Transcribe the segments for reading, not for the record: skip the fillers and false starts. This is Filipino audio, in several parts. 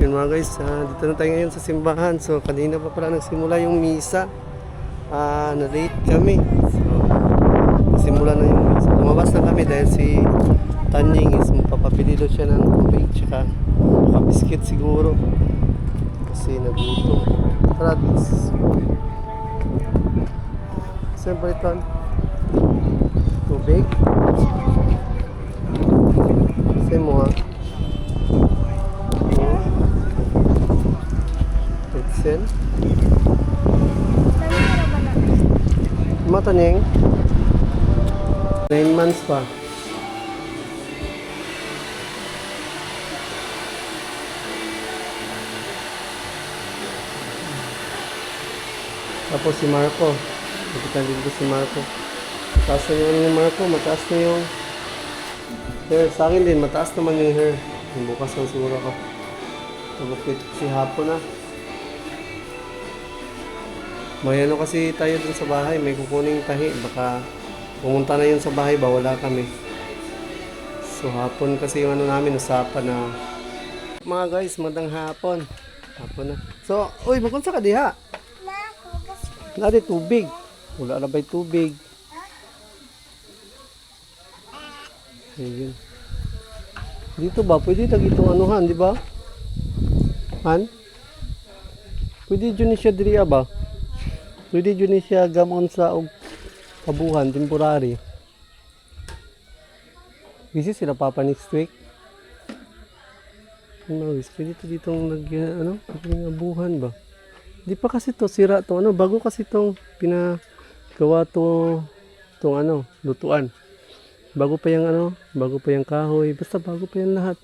yun mga guys, dito na tayo ngayon sa simbahan. So kanina pa pala nagsimula yung misa. Na-late kami. So nagsimula na yung misa. Lumabas na kami dahil si Tanying is magpapapililo siya ng tubig tsaka makabiskit siguro kasi nagutom. Tara, siyempre ito tubig. Kasi mo Sen mata niyeng 9 months pa. Tapos si Marco, nakita dito si Marco. Mataas na yung ni Marco, mataas na yung hair. Sa akin din, mataas naman yung hair. Yung bukas ng siguro ko. Tabukit si hapon na. May ano kasi tayo dun sa bahay, may kukuning tahi. Baka pumunta na yun sa bahay, wala kami. So hapon kasi yung ano namin, usapan na mga guys, magandang hapon. Hapon na. So, uy, magunsa ka diha? Nari tubig. Wala na ba'y tubig? Ayun. Dito ba? Pwede tag itong anuhan, di ba? Han? Pwede dyan siya diriya ba? Pwede dyan siya gamon sa kabuhan, temporary. Kasi sila papa next week. Pwede ito ditong abuhan ba? Di pa kasi to sira to bago kasi tong pinagawa tong lutuan. Bago pa yung kahoy, basta bago pa yung lahat.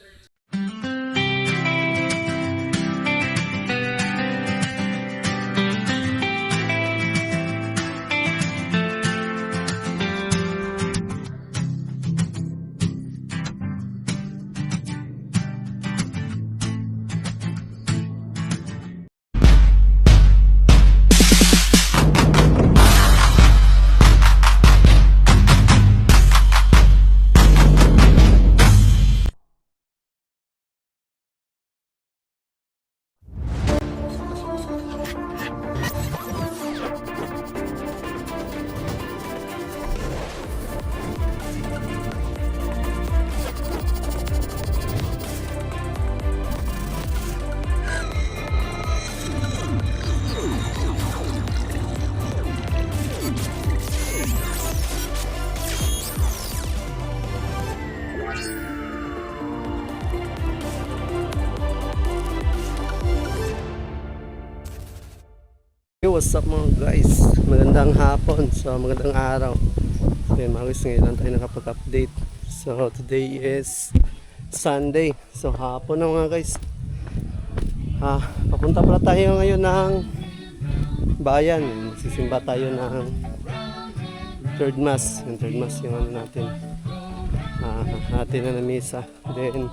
Hey, what's up mga guys? Magandang hapon. So magandang araw. So yun mga guys, ngayon lang tayo nakapag-update. So today is Sunday. So hapon na mga guys. Papunta pala tayo ngayon ng bayan. Sisimba tayo ng third mass. Yung third mass yung ano natin. Natin na misa. Then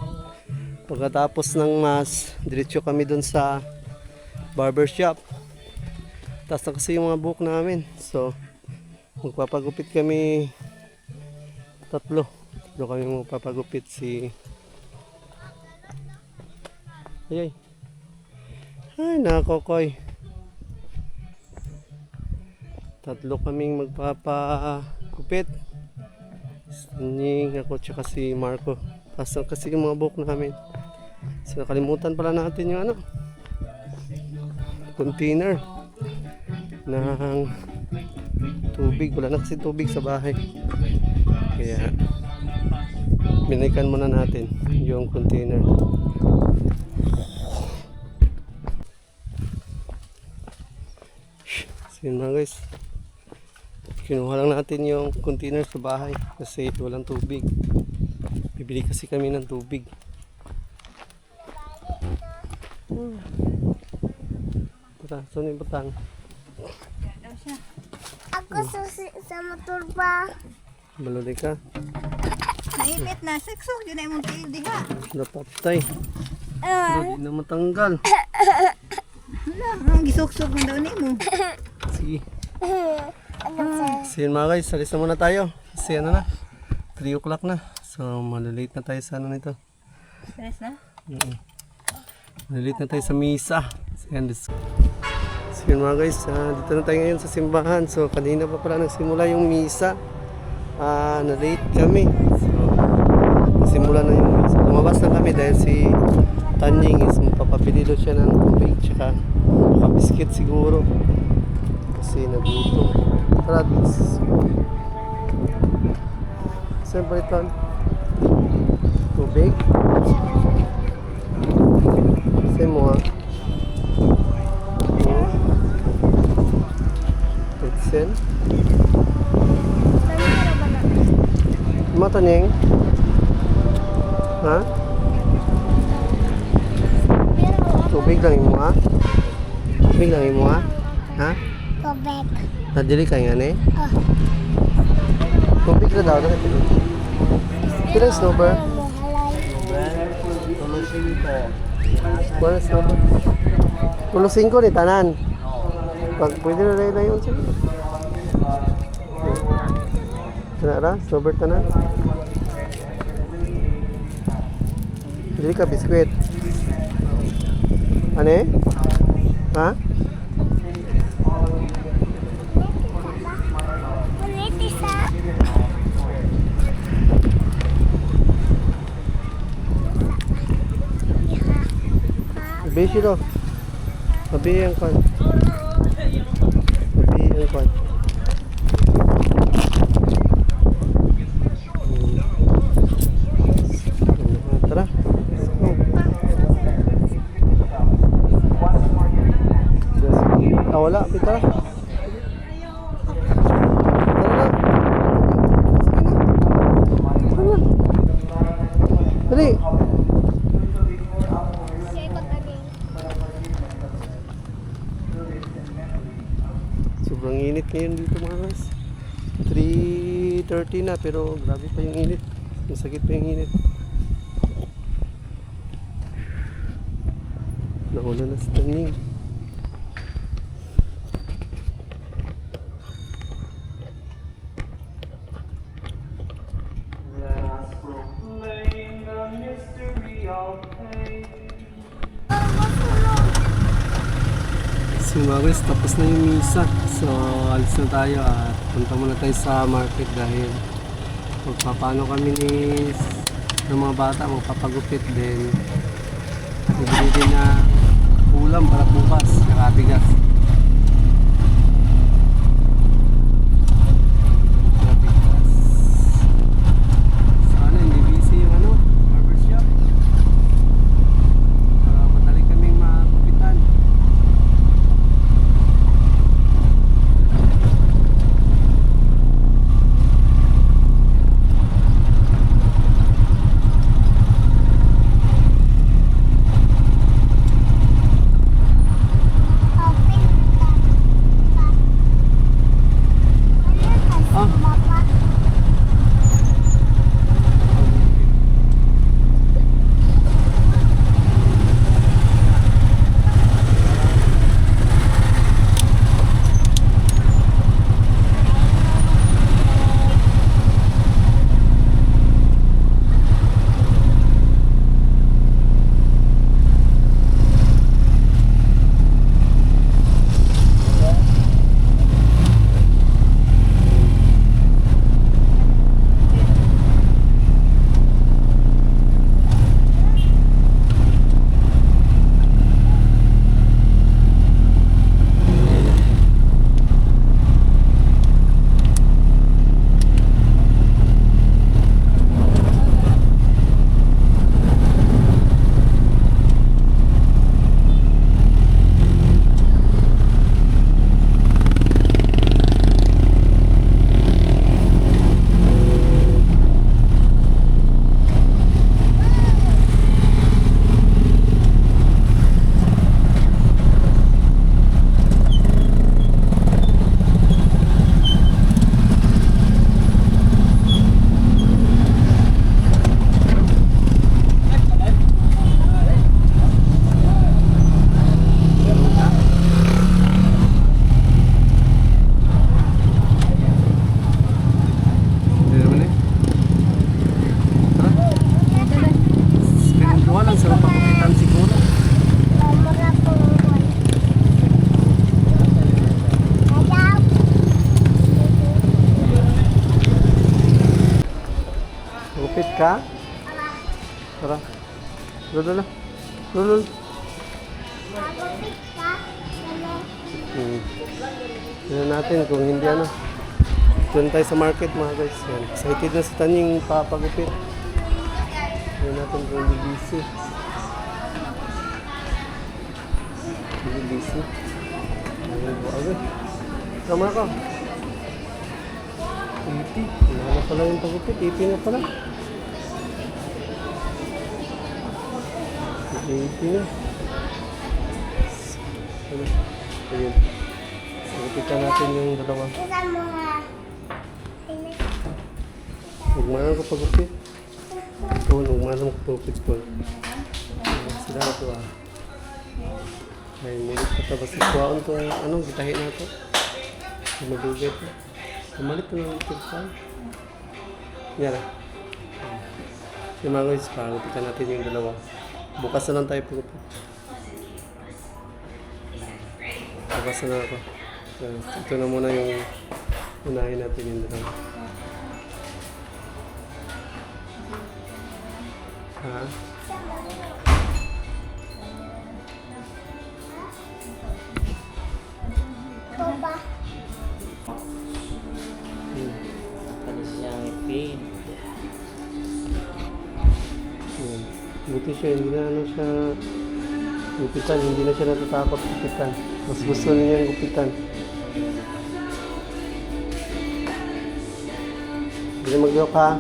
pagkatapos ng mass, diretso kami dun sa barbershop. Taas na kasi yung mga buhok namin. So magpapagupit kami tatlo kami magpapagupit. Si ay nakokoy. Tatlo kaming magpapagupit. Tanying, ako tsaka si Marco. Taas na kasi yung mga buhok namin. So nakalimutan pala natin yung container ng tubig. Wala na kasi tubig sa bahay, kaya binalikan muna natin yung container. So yun mga guys, kinuha lang natin yung container sa bahay kasi walang tubig. Bibili kasi kami ng tubig. Tara, saan yung batang? Ako susi sa motor pa. Baluli ka. Naipit na. Sekso. Yun ay mong tiil diha. Napatay. Hindi na matanggal. Hala. Ang gisok-sok mo daw ni mo. Sige. So yun mga guys, alis na muna tayo. Kasi 3 o'clock na. So malilate na tayo sa nito. Stress na? Nalit na tayo sa misa. Ayan, so yun mga guys, dito na tayo ngayon sa simbahan. So kanina pa pala nagsimula yung misa. Na-late kami. So nagsimula na yung misa. Lumabas na kami dahil si Tanying is magpapapilido siya ng tubig tsaka biskit siguro. Kasi nagutom. Tara, bis. Siyempre ito. Tubig. Kasi mo ha. Petsen. Matanying? Ha? Tubig lang mo ha? Tubig lang mo ha? Ha? Tubig. Nadili ka nga eh? Oh. Tubig na daw na ito. Kailan snowber? Wala snowber. Tulusin ko ni tanan. Pag pwede na rin na yun siya. Tanara, snowber tanan. Dili ka biskwit. Ano eh? Ha? Ulit isa. Beshi do. Mabi ang kwan. Mabi ang kwan. Tara. Let's go. Wala. Tara. Tara na. Sige na. Dali. Sobrang init ngayon dito mga guys. 3:30 na pero grabe pa yung init. Masakit pa yung init. Nauna na si Tanying. So mga guys, tapos na yung misa. So alis na tayo at punta muna tayo sa market dahil magpapano kami ng mga bata, magpapagupit din. Bibili din na ulam para bukas, saka bigas. Sana hindi busy yung barbershop. Madali kaming magupitan. Open ka? Tara. Lolo. Lolo. Magupit ka. Tignan natin kung hindi ano. Doon tayo sa market mga guys. Yan. Excited na si Tanying papagupit. Tignan natin kung hindi busy. Hindi busy. Ayan po agad. Tama ka. 80. Wala na pala yung pagupit. 80 na pala. 80 na. Ayun. Sagupitan natin yung dalawa. Isa mo nga. Huwag ko pagupit. Huwag ko pagupit po. Sila na ito ah. Ay, mulit pa ito. Basta kuhaan ito. Ano, gitahin na ito. Magugay ito. Kamalit ito ng ito sa. Yan ah. Yung mga guys, pagupitan natin yung dalawa. Bukas na lang tayo pagupit. Bukas na ako. So, ito na muna yung unahin natin yung dalawa. Ha? Ito ba? Yan. Buti siya, hindi na ano siya gupitan, hindi na siya natatakot gupitan. Mas gusto niya yung gupitan. Hindi na mag-yok ha.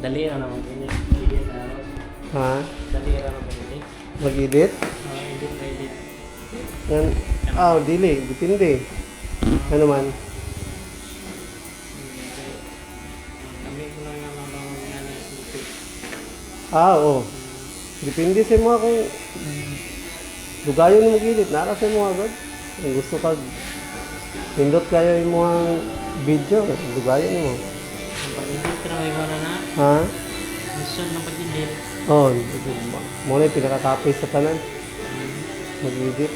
Dali na naman ini. Ha? Dali na naman ini. Mag-edit? Edit na edit. Yan. Dili. Depende. Ano man? Kami ko lang naman ang Oo. Depende sa mga kung lugayon mo mag-edit. Nara sa mga agad. Kung gusto ka pindot kayo yung mga video. Lugayon mo. pag-edit ka na may wala na. Ha? Mission ng pag-edit. Oo. Muna yung pinakatapos sa tanan. Mag-edit.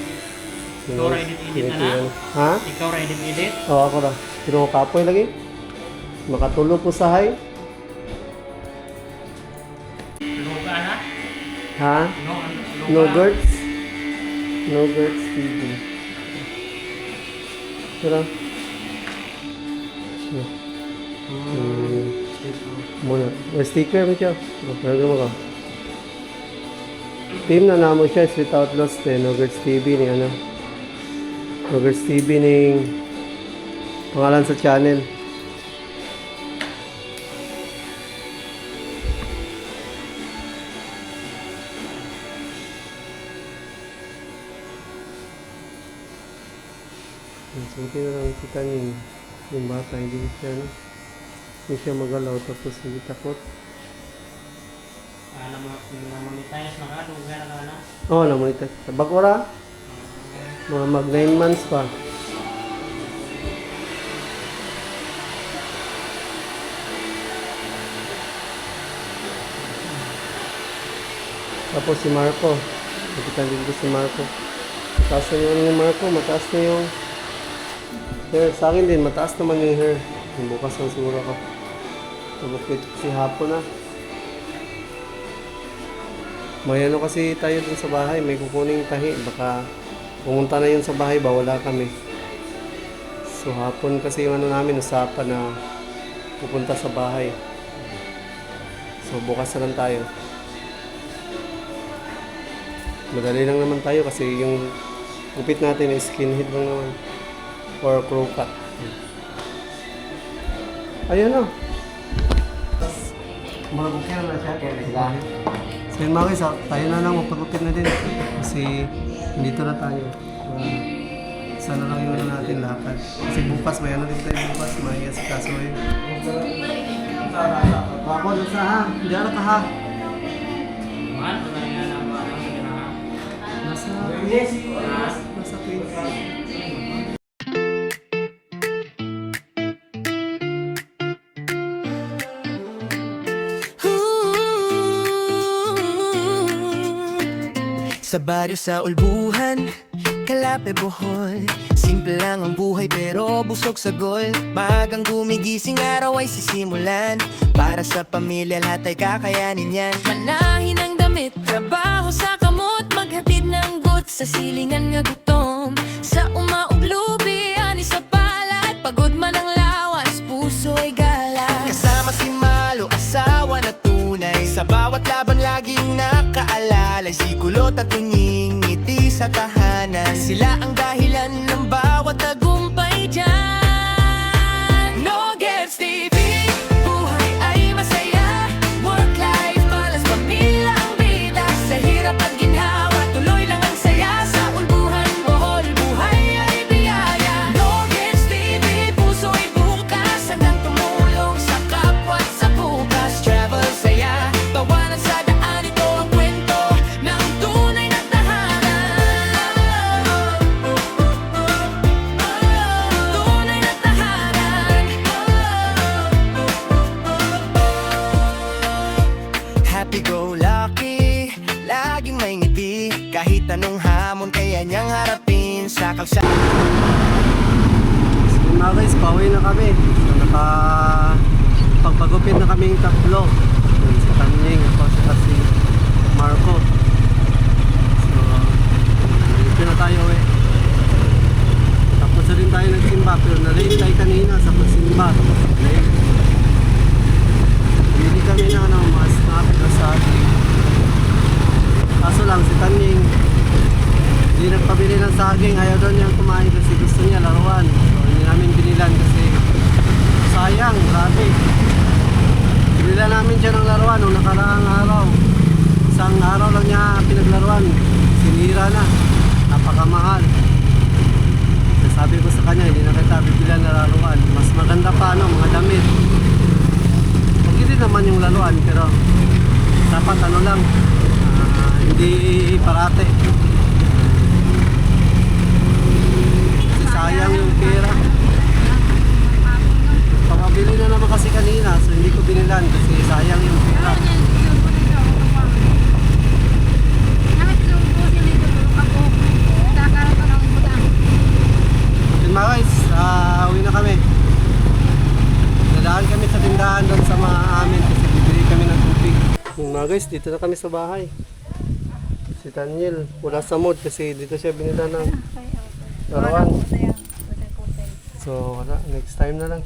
Ikaw ra edit-edit na na? Ha? Ikaw ra edit-edit? Oo, ako na. Sino ko kapoy lagi? Makatulog ko sa hay. Ano ka na? Ha? No Gertz? No Gertz TV. Tara. Muna. May sticker mo siya. Magpapagod mo ka. Team na namo siya is Without Lost eh. No Gertz TV ni ano. No Gertz TV ni pangalan sa channel. Sunti na lang kita niya yung bata, hindi siya magalaw tapos hindi takot. Namonetize na ka? Lugar na na? Oo, namonetize. Sabag ora? Mga mag 9 months pa. Tapos si Marco. Nakita din ko si Marco. Mataas na yung ano ni Marco, mataas na yung hair. Sa akin din, mataas naman yung hair. Yung bukas ang siguro ko. Tabukit si hapon na. May ano kasi tayo dun sa bahay, may kukuning tahi. Baka pumunta na yun sa bahay ba, wala kami. So hapon kasi yung ano namin, usapan na pupunta sa bahay. So bukas na lang tayo. Madali lang naman tayo kasi yung gupit natin is skinhead lang naman. Or crow cut. Ayun o. Mga bukyan na siya. Sila. So yun mga guys, tayo na lang magpagupit na din. Kasi dito na tayo. Sana lang yung ano natin lakad. Kasi bukas may ano din tayo bukas. May asikaso ngayon. Ako doon sa ha. Hindi ala ka ha. Mahal ko na yan ang mga Nasa 20. Sa baryo sa Ulbuhan, Kalape, Bohol. Simple lang ang buhay pero busog sa gol. Maagang gumigising, araw ay sisimulan. Para sa pamilya lahat ay kakayanin yan. Manahin ang damit, trabaho sa kamot. Maghatid ng gut sa silingan nga gutom. Sa umauglubi, ani sa pala. At pagod man ang lawas, puso ay gala. Kasama si Malo, asawa na tunay. Sa bawat laban laging nakaalalay. Si Kulot at Tunying, ngiti sa tahanan. Sila ang dahilan ng bawat tagumpay dyan. No Gets TV, buhay ay masaya. Work-life balance, pamilya ang bida. Sa hirap at ginhawa, tuloy lang ang saya. Sa Ulbuhan, Bohol, buhay ay biyaya. No Gets TV, puso ay bukas. Hanggang tumulong sa kapwa at sa bukas. Travel, saya, tawanan sa daan. Ito ang kwento ng tunay na tahanan. Tunay na tahanan. Happy-go-lucky, laging may ngiti. Kahit anong hamon kaya niyang harapin sa kalsada. So mga guys, pauwi na kami. So pagpagupit na kami yung tatlo. Yun, si Tanying, ako si Marco. So dito na tayo uwi. Tapos na rin tayo nagsimba pero na-late tayo kanina sa pagsimba. Bili kami na mga snack na saging. Kaso lang si Tanying hindi nagpabili ng saging, ayaw daw niyang kumain kasi gusto niya laruan. So hindi namin binilan kasi sayang, grabe. Binilan namin siya ng laruan nung nakaraang araw. Isang araw lang niya pinaglaruan, sinira na, napakamahal. So, sabi ko sa kanya, hindi na kita bibilan na laruan. Mas maganda pa mga damit. Hindi naman yung laruan pero dapat lang, hindi parate. Kasi sayang yung pera. Pagpabili na naman kasi kanina so hindi ko binilan kasi sayang yung pera. Yun mga guys, uwi na kami. Nadaan kami sa tindahan doon sa mga amin kasi bibili kami ng tubig. Yung mga guys, dito na kami sa bahay. Si Daniel, wala sa mood kasi dito siya binila ng laruan. So wala, next time na lang.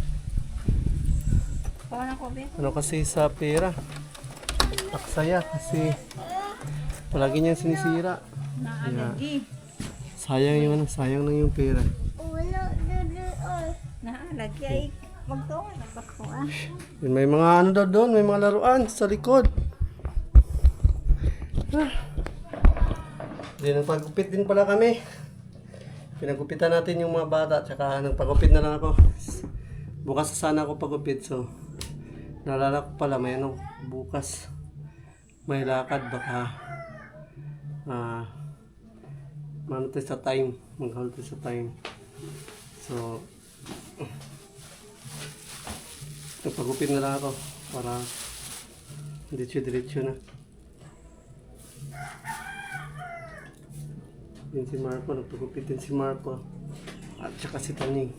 Ano kasi sa pera, aksaya kasi palagi niyang sinisira. Yeah. Sayang yung sayang lang yung pera. Wala doon. Naalagi ay magtuon ang bakuha. May mga daw doon, may mga laruan sa likod. Nagpagupit din pala kami. Pinagupitan natin yung mga bata, tsaka nagpagupit na lang ako. Bukas sana ako pagupit, so naalala ko pala may bukas. May lakad baka manto sa time, maghalto sa time. So nagpagupit na lang ako para diretso na. Yun si Marco, nagpagupit din si Marco. At saka si Tanying.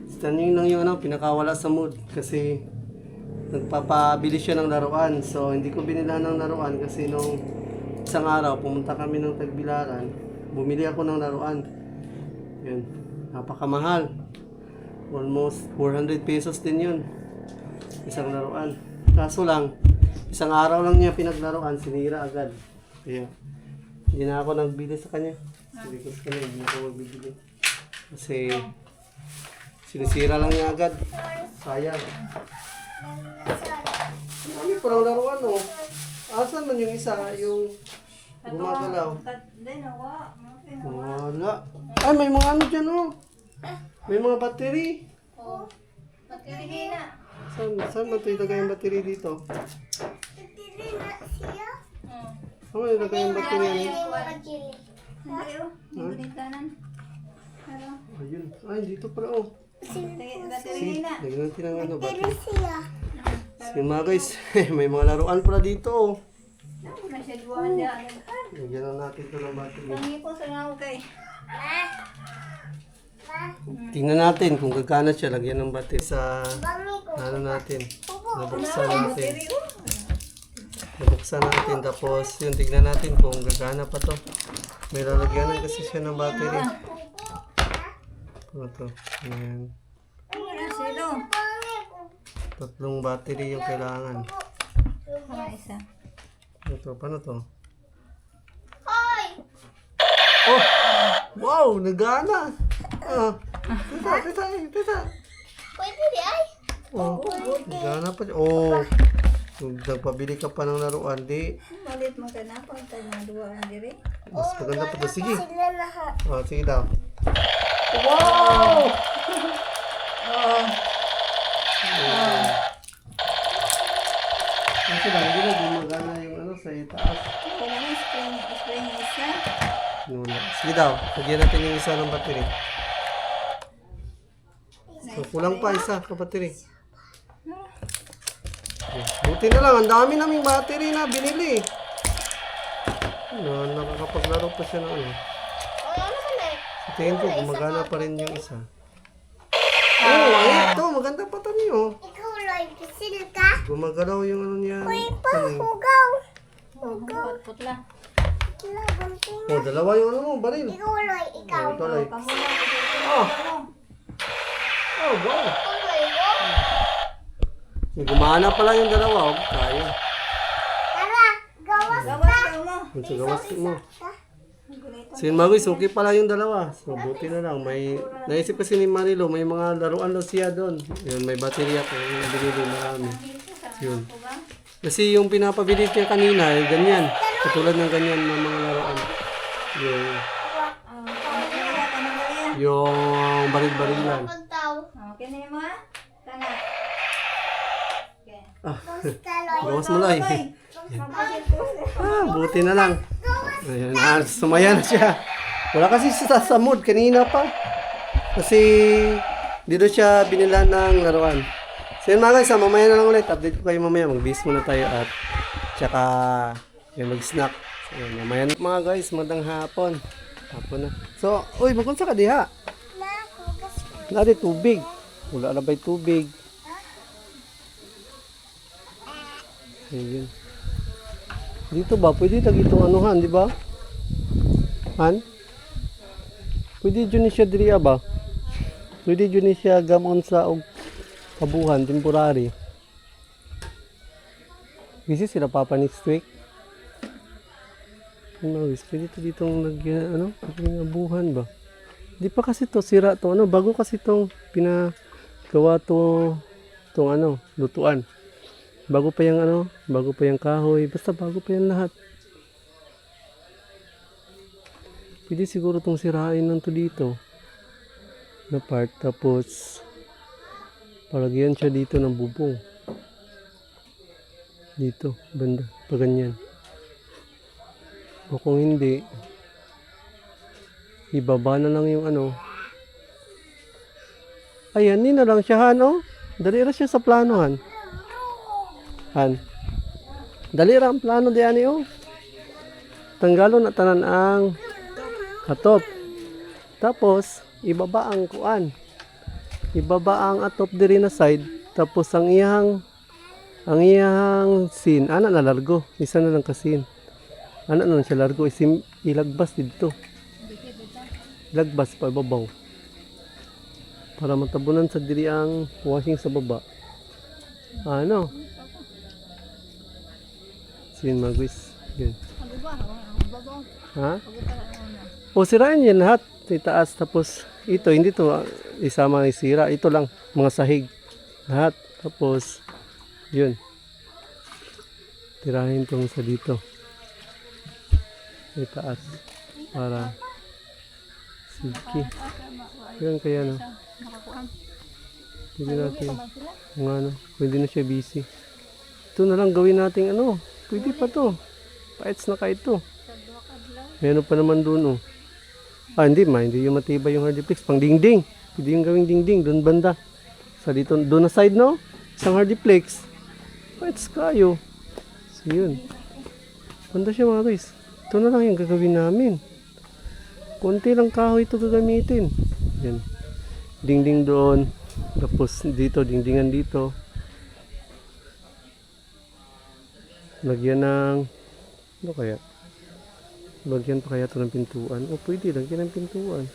Si Tanying lang yung pinakawala sa mood kasi nagpapabili siya ng laruan. So hindi ko binila ng laruan kasi nung isang araw pumunta kami ng Tagbilaran. Bumili ako ng laruan. Yun, napakamahal. Almost 400 pesos din yun. Isang laruan. Kaso lang, isang araw lang niya pinaglaruan, sinira agad. Kaya hindi na ako nagbili sa kanya. Sabi ko sa kanya, hindi na ako magbibili. Kasi sinisira lang niya agad. Sayang. Marami parang laruan, oh. Asan man yung isa, yung gumagalaw? Wala. Ay, may mga ano dyan, oh. May mga battery. Battery na. Saan ba ito ilagay yung battery dito? Titili na siya. Saan ba ilagay yung battery? Hindi mo pagkili. Hindi oh. Hindi tanan. Pero, Ayun. Ay, dito pala, oh. battery na. Lagyan natin ng ano, Titili battery. siya. Sige mga guys, may mga laruan pala dito, oh. Ako na siya duwaan dyan. Lagyan na natin ito ng battery. Tangi ko sa nga kay. Tingnan natin kung gagana siya. Lagyan ng battery sa ano natin. Nabuksan natin. Nabuksan natin. Tapos yun, tignan natin kung gagana pa to. May lalagyanan kasi siya ng battery. Ano to? Ayan. Ano na silo? 3 battery yung kailangan. Ano isa? Ito, paano to? Hoy! Oh! Wow! Nagana! Ah, tita. Pwede di ay? Oh, nagana pa. Oh! Kung nagpabili ka pa ng laruan, di. Malit mo ka na pag tayo na duwaan diri. Mas maganda pa to. Sige. Sila lahat. Oh, sige daw. Wow! Kasi lang, hindi na gumagana yung ano sa itaas. Wala na spring isa. Nuna. Sige daw, lagyan natin yung isa ng battery. So, kulang pa isa ka battery. Buti na lang, ang dami naming battery na binili. Ano, nakakapaglaro pa siya ng ano. Ano naman eh? Sa tingin ko, gumagana pa rin yung isa. Oh, ito, maganda pa to niyo. Ikaw lang, pisil ka? Gumagalaw yung ano niya. Hugaw. Putla. Wala, ganting. Oh, dalawa yung ano mo, baril. Ikaw lang, ikaw. Oh, ito like. Pamula ko Oh, wow. Ikaw lang, Gumana pala yung dalawa, oh. Kaya. Tara, gawas Gawas ka mo. Kung sa gawas mo. ka. Si Magoy, okay pala yung dalawa. So, buti na lang. May, naisip kasi ni Marilo, may mga laruan daw siya doon. Yun, may baterya po. Yung binili marami. Yun. Kasi yung pinapabili niya kanina, eh, ganyan. Katulad ng ganyan ng mga laruan. Yung baril-barilan. Pagtaw. Okay na yung mga? Tanga. Okay. Basta lang. Gawas mo lang. Buti na lang. Ayan, sumaya na siya. Wala kasi sa mood kanina pa. Kasi dito siya binilan ng laruan. So yun mga guys, mamaya na lang ulit. Update ko kayo mamaya. Mag-bis muna tayo at tsaka yun, mag-snack. So yun, mamaya na mga guys, magandang hapon. Hapon na. So, uy, magkunsa ka diha. Na, hugas ko. Nari tubig. Wala na ba'y tubig? Ayun. Dito ba? Pwede tag itong anuhan, di ba? Han? Pwede dyan siya diriya ba? Pwede dyan siya gamon sa og kabuhan, temporary. Kasi sila papa next week. Ano, pwede to ditong abuhan ba? Di pa kasi to sira to, ano, bago kasi tong pinagawa to, tong ano, lutuan. Bago pa yung ano, bago pa yung kahoy, basta bago pa yung lahat. Pwede siguro itong sirain lang to dito na part, tapos palagyan siya dito ng bubong dito, banda, pa ganyan. O kung hindi, ibaba na lang yung ano. Ayan, hindi na lang siya, Han, oh. Dali ra siya sa plano, Han. Han. Dali ra ang plano diyan, oh. Tanggalo na tanan ang atop. Tapos ibaba ang kuan. Ibaba ang atop diri na side, tapos ang iyang sin ana na largo. Isa na lang kasin. Ana na lang siya largo, ilagbas dito. Ilagbas pa ibabaw. Para matabunan sa diri ang washing sa baba. Ano? Sin magwis. Yun. Ha? O sirain yan lahat. Itaas tapos ito hindi to isama ni sira. Ito lang mga sahig. Lahat. Tapos yun. Tirahin tong sa dito. Itaas. Para sige. Yan kaya no. Pwede natin. Kung ano. Pwede na siya busy. Ito na lang gawin natin ano. Pwede pa to. Paits na ka ito. Meron pa naman doon oh. Ah hindi yung matibay yung hardiplex. Pang dingding. Pwede yung gawing dingding. Doon banda. Sa dito. Doon na side no. Isang hardiplex. Paits kayo. So yun. Ganda siya mga guys. Ito na lang yung gagawin namin. Konti lang kahoy ito gagamitin. Yan. Dingding doon. Tapos dito, dingdingan dito. Lagyan ng ano kaya? Lagyan pa kaya ito ng pintuan? O pwede, lagyan ng pintuan.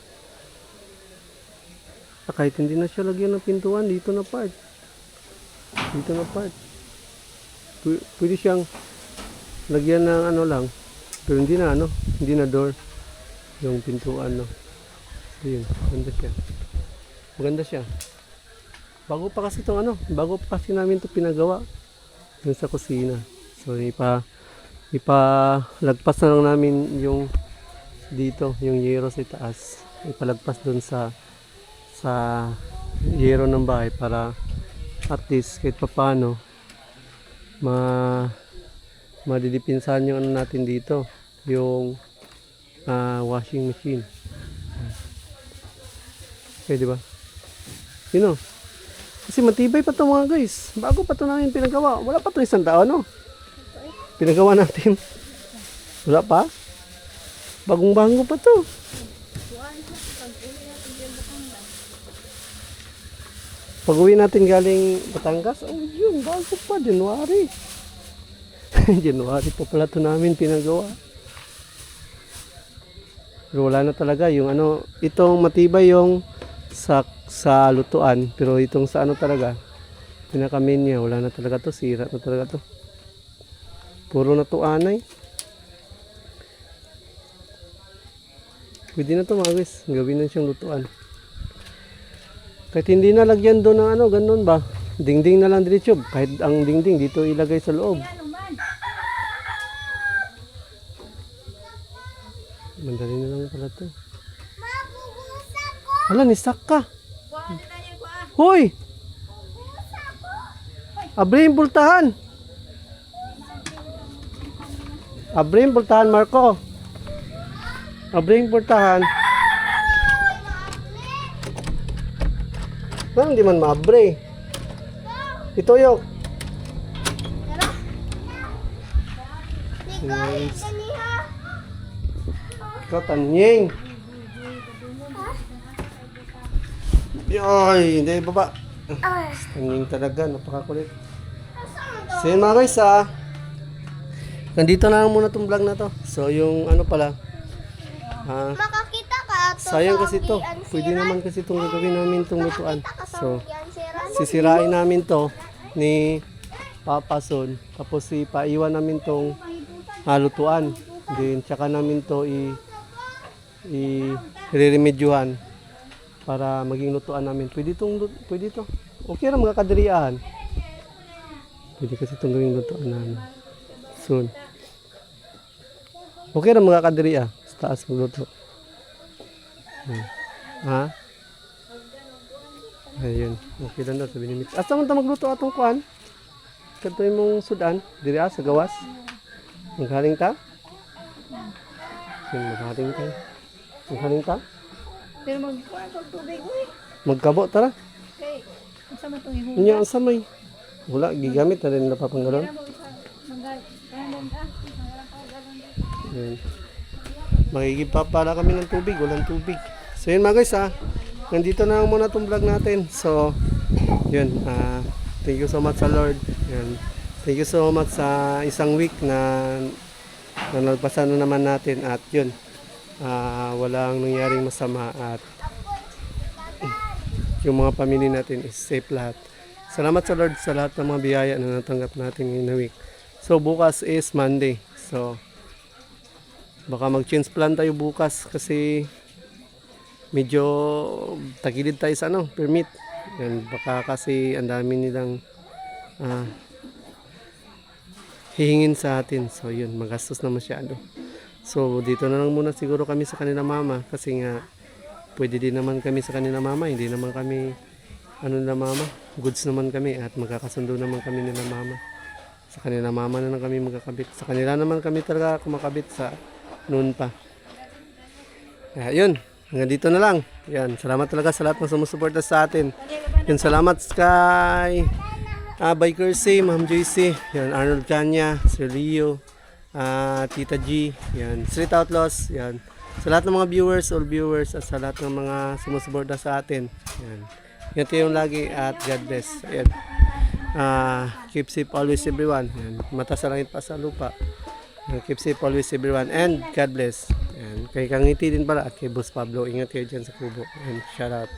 Kahit hindi na siya lagyan ng pintuan, dito na part. Dito na part. Pwede siyang lagyan ng ano lang. Pero hindi na ano, hindi na door. Yung pintuan, no. Ayun, maganda siya. Maganda siya. Bago pa kasi itong ano, bago pa kasi namin ito pinagawa. Yung sa kusina. So, ipalagpas na lang namin yung dito, yung yero sa itaas. Ipalagpas dun sa yero ng bahay para at least kahit papano madidipinsahan yung ano natin dito, yung washing machine. Okay, di ba? Yun o. Kasi matibay pa to mga guys. Bago pa to namin pinagawa. Wala pa to 1 taon, no? Pinagawa natin. Wala pa? Bagong-bago pa to. Pag-uwi natin galing Batangas, oh yun, bago pa, January. January pa pala ito namin pinagawa. Pero wala na talaga yung ano, itong matibay yung sa lutuan, pero itong sa ano talaga, pinakamin niya, wala na talaga to, sira na talaga to. Puro na to anay. Pwede na to mga guys, gawin na siyang lutuan. Kahit hindi na lagyan doon ng ano, ganun ba? Dingding na lang diretso. Kahit ang dingding dito ilagay sa loob. Mandali na lang pala to. Mabubusak ko. Hala, nisak ka. Kuha na yung kuha. Hoy! Abrim, bultahan. Abrim, bultahan, Marco. Abrim, bultahan. Parang hindi man maabre. Ito yung. Nice. Kaniha. Ikaw, tanying. Yoy, hindi baba. Tanying talaga, napakakulit. So yun mga guys, nandito na lang muna itong vlog na to. So yung ano pala, Makakita ka ato sayang sa kasi to. Anggian Pwede Siran. naman kasi itong gagawin namin itong lutuan. Makakita ka sa So, Anggian Siran. sisirain namin to ni Papa Son. Tapos ipaiwan namin tong lutuan. Then tsaka namin to i-remedyohan para maging lutuan namin. Pwede to. Okay na mga kadirian. Pwede kasi itong gawing lutuan namin. Soon. Okay na mga kadirian. Sa taas magluto. Ha? Ayun. Okay lang daw sabi ni Mitch. Asa man ta magluto atong kuan? Kadtoy mong sudan diri sa gawas. Maghaling ta? Maghaling ta. Maghaling ta? Pero magkuha sa tubig, uy. Magkabo tara. Okay. Asa mo itong ihugas? Inyo ang samay. Wala gigamit na rin napapanggalon. Ayun. Makikipapala kami ng tubig, walang tubig. So yun mga guys nandito na lang muna itong vlog natin. So yun, thank you so much sa Lord. Yun. Thank you so much sa isang week na nalpasan na naman natin. At yun, walang nangyaring masama. At yung mga pamilya natin is safe lahat. Salamat sa Lord sa lahat ng mga biyaya na natanggap natin ngayong week. So bukas is Monday. So baka mag-change plan tayo bukas kasi medyo tagilid tayo sa permit. And baka kasi ang dami nilang hihingin sa atin. So yun, magastos na masyado. So dito na lang muna siguro kami sa kanila mama kasi nga pwede din naman kami sa kanila mama. Hindi naman kami nila mama. Goods naman kami at magkakasundo naman kami nila mama. Sa kanila mama na lang kami magkakabit. Sa kanila naman kami talaga kumakabit sa noon pa. Yun, hanggang dito na lang. Yan, salamat talaga sa lahat ng sumusuporta sa atin. Yan, salamat kay Biker C, Ma'am Joyce, yan, Arnold Kanya, Sir Leo, Tita G, yan, Street Outlaws, yan. Sa lahat ng mga viewers, all viewers, at sa lahat ng mga sumusuporta sa atin, yan. Yan yung lagi at God bless. Ayan. Keep safe always everyone. Yan. Mata sa langit pa sa lupa. Keep safe always everyone and God bless. Yan. Kay Kangiti din pala at kay Boss Pablo. Ingat kayo dyan sa kubo. And shout out.